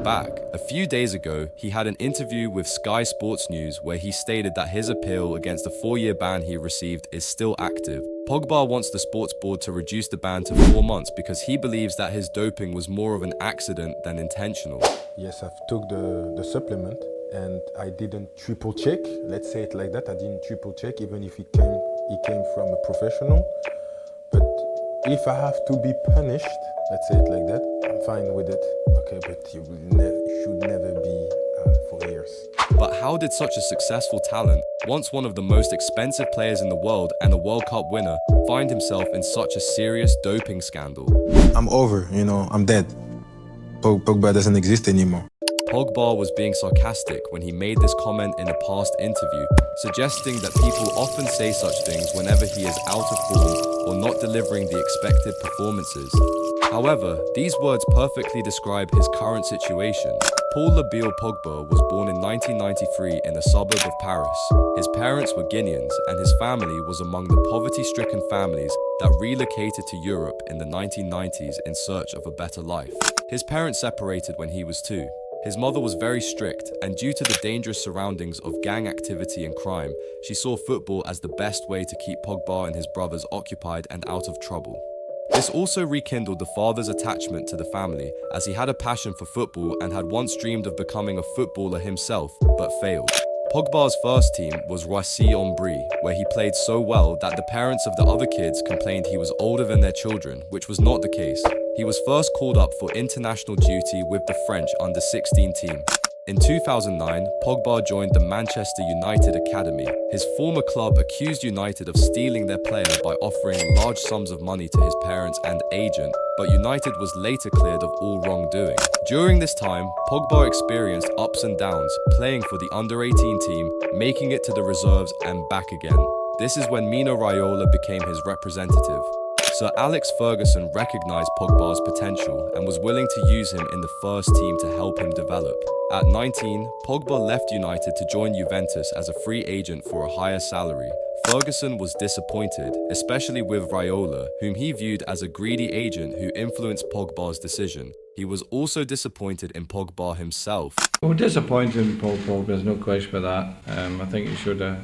back. A few days ago, he had an interview with Sky Sports News where he stated that his appeal against the 4-year ban he received is still active. Pogba wants the sports board to reduce the ban to 4 months because he believes that his doping was more of an accident than intentional. Yes, I've took the supplement and I didn't triple check, let's say it like that. I didn't triple check even if it came from a professional. But if I have to be punished, let's say it like that, I'm fine with it. Okay, but you should never be for years. But how did such a successful talent, once one of the most expensive players in the world and a World Cup winner, find himself in such a serious doping scandal? I'm over, I'm dead. Pogba doesn't exist anymore. Pogba was being sarcastic when he made this comment in a past interview, suggesting that people often say such things whenever he is out of form or not delivering the expected performances. However, these words perfectly describe his current situation. Paul Labille Pogba was born in 1993 in a suburb of Paris. His parents were Guineans and his family was among the poverty-stricken families that relocated to Europe in the 1990s in search of a better life. His parents separated when he was 2. His mother was very strict, and due to the dangerous surroundings of gang activity and crime, she saw football as the best way to keep Pogba and his brothers occupied and out of trouble. This also rekindled the father's attachment to the family, as he had a passion for football and had once dreamed of becoming a footballer himself, but failed. Pogba's first team was Roissy-en-Brie, where he played so well that the parents of the other kids complained he was older than their children, which was not the case. He was first called up for international duty with the French under-16 team. In 2009, Pogba joined the Manchester United Academy. His former club accused United of stealing their player by offering large sums of money to his parents and agent, but United was later cleared of all wrongdoing. During this time, Pogba experienced ups and downs, playing for the under-18 team, making it to the reserves and back again. This is when Mino Raiola became his representative. Sir Alex Ferguson recognized Pogba's potential and was willing to use him in the first team to help him develop. At 19, Pogba left United to join Juventus as a free agent for a higher salary. Ferguson was disappointed, especially with Raiola, whom he viewed as a greedy agent who influenced Pogba's decision. He was also disappointed in Pogba himself. Well, disappointed in Paul Pogba, there's no question about that. I think he showed a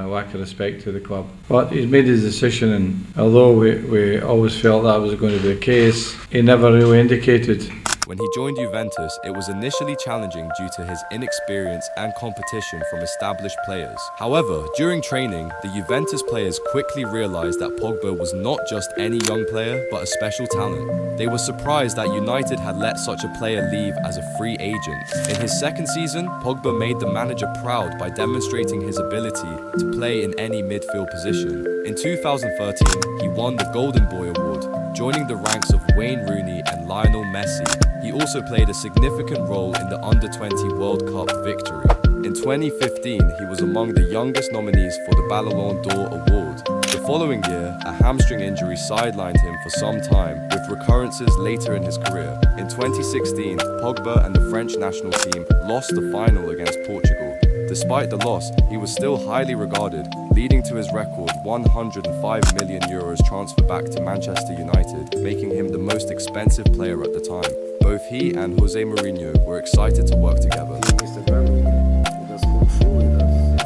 lack of respect to the club. But he's made his decision, and although we always felt that was going to be the case, he never really indicated. When he joined Juventus, it was initially challenging due to his inexperience and competition from established players. However, during training, the Juventus players quickly realized that Pogba was not just any young player, but a special talent. They were surprised that United had let such a player leave as a free agent. In his second season, Pogba made the manager proud by demonstrating his ability to play in any midfield position. In 2013, he won the Golden Boy Award, joining the ranks of Wayne Rooney and Lionel Messi. He also played a significant role in the Under-20 World Cup victory. In 2015, he was among the youngest nominees for the Ballon d'Or award. The following year, a hamstring injury sidelined him for some time, with recurrences later in his career. In 2016, Pogba and the French national team lost the final against Portugal. Despite the loss, he was still highly regarded, leading to his record €105 million transfer back to Manchester United, making him the most expensive player at the time. Both he and Jose Mourinho were excited to work together. Instagram, he does kung fu, he does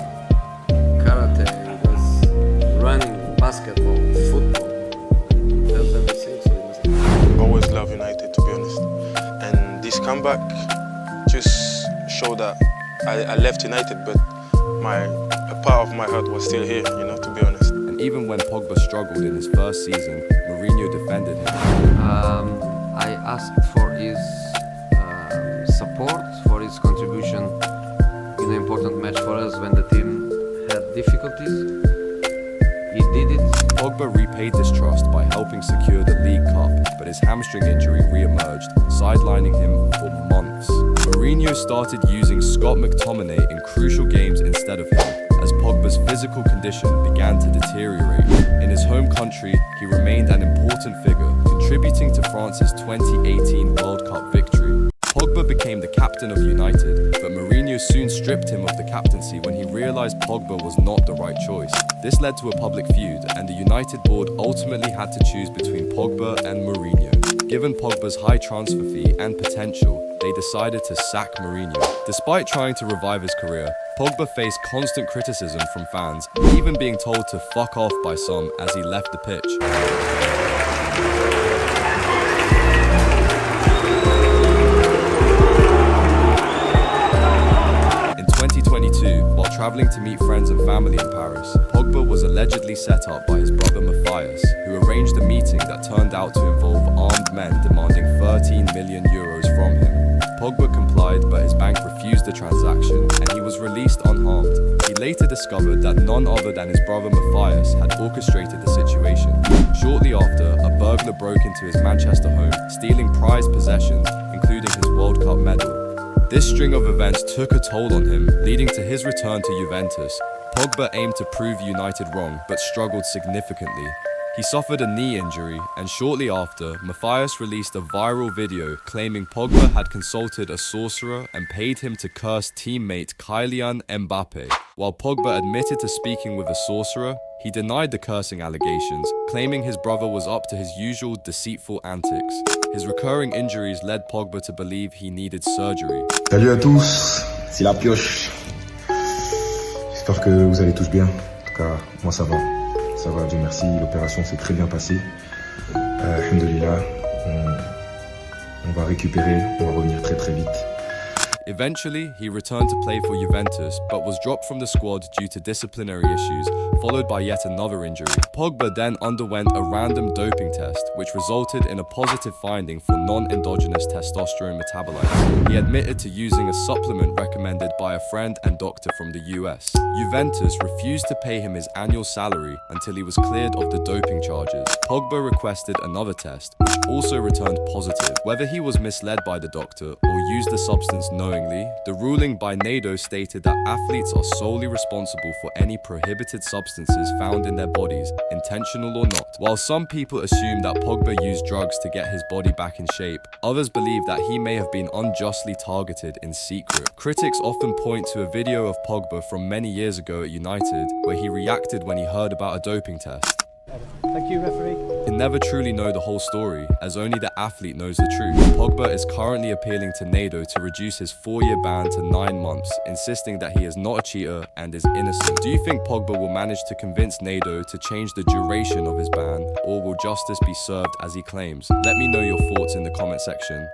karate, he does running, basketball, football. He does everything, so he must. Always love United, to be honest. And this comeback just showed that I left United, but a part of my heart was still here, to be honest. And even when Pogba struggled in his first season, Mourinho defended him. I asked for his support, for his contribution in an important match for us when the team had difficulties. He did it. Pogba repaid this trust by helping secure the League Cup, but his hamstring injury re-emerged, sidelining him for months. Mourinho started using Scott McTominay in crucial games instead of him, as Pogba's physical condition began to deteriorate. In his home country, he remained an important figure, contributing to France's 2018 World Cup victory. Pogba became the captain of United, but Mourinho soon stripped him of the captaincy when he realized Pogba was not the right choice. This led to a public feud, and the United board ultimately had to choose between Pogba and Mourinho. Given Pogba's high transfer fee and potential, they decided to sack Mourinho. Despite trying to revive his career, Pogba faced constant criticism from fans, even being told to fuck off by some as he left the pitch. In 2022, while traveling to meet friends and family in Paris, Pogba was allegedly set up by his brother Matthias, who arranged a meeting that turned out to involve armed men demanding 13 million euros from him. Pogba complied, but his bank refused the transaction and he was released unharmed. He later discovered that none other than his brother Matthias had orchestrated the situation. Shortly after, a burglar broke into his Manchester home, stealing prized possessions, including his World Cup medal. This string of events took a toll on him, leading to his return to Juventus. Pogba aimed to prove United wrong, but struggled significantly. He suffered a knee injury, and shortly after, Matthias released a viral video claiming Pogba had consulted a sorcerer and paid him to curse teammate Kylian Mbappe. While Pogba admitted to speaking with a sorcerer, he denied the cursing allegations, claiming his brother was up to his usual deceitful antics. His recurring injuries led Pogba to believe he needed surgery. Salut à tous, c'est la pioche. J'espère que vous allez tous bien. En tout cas, moi ça va. Ça va, Dieu merci, l'opération s'est très bien passée. Alhamdulillah, on va récupérer, on va revenir très très vite. Eventually, he returned to play for Juventus, but was dropped from the squad due to disciplinary issues, followed by yet another injury. Pogba then underwent a random doping test, which resulted in a positive finding for non-endogenous testosterone metabolite. He admitted to using a supplement recommended by a friend and doctor from the US. Juventus refused to pay him his annual salary until he was cleared of the doping charges. Pogba requested another test, which also returned positive. Whether he was misled by the doctor or used the substance knowingly, the ruling by NADO stated that athletes are solely responsible for any prohibited substances found in their bodies, intentional or not. While some people assume that Pogba used drugs to get his body back in shape, others believe that he may have been unjustly targeted in secret. Critics often point to a video of Pogba from many years ago at United, where he reacted when he heard about a doping test. Thank you, referee. You can never truly know the whole story, as only the athlete knows the truth. Pogba is currently appealing to NADO to reduce his 4-year ban to 9 months, insisting that he is not a cheater and is innocent. Do you think Pogba will manage to convince NADO to change the duration of his ban, or will justice be served as he claims? Let me know your thoughts in the comment section.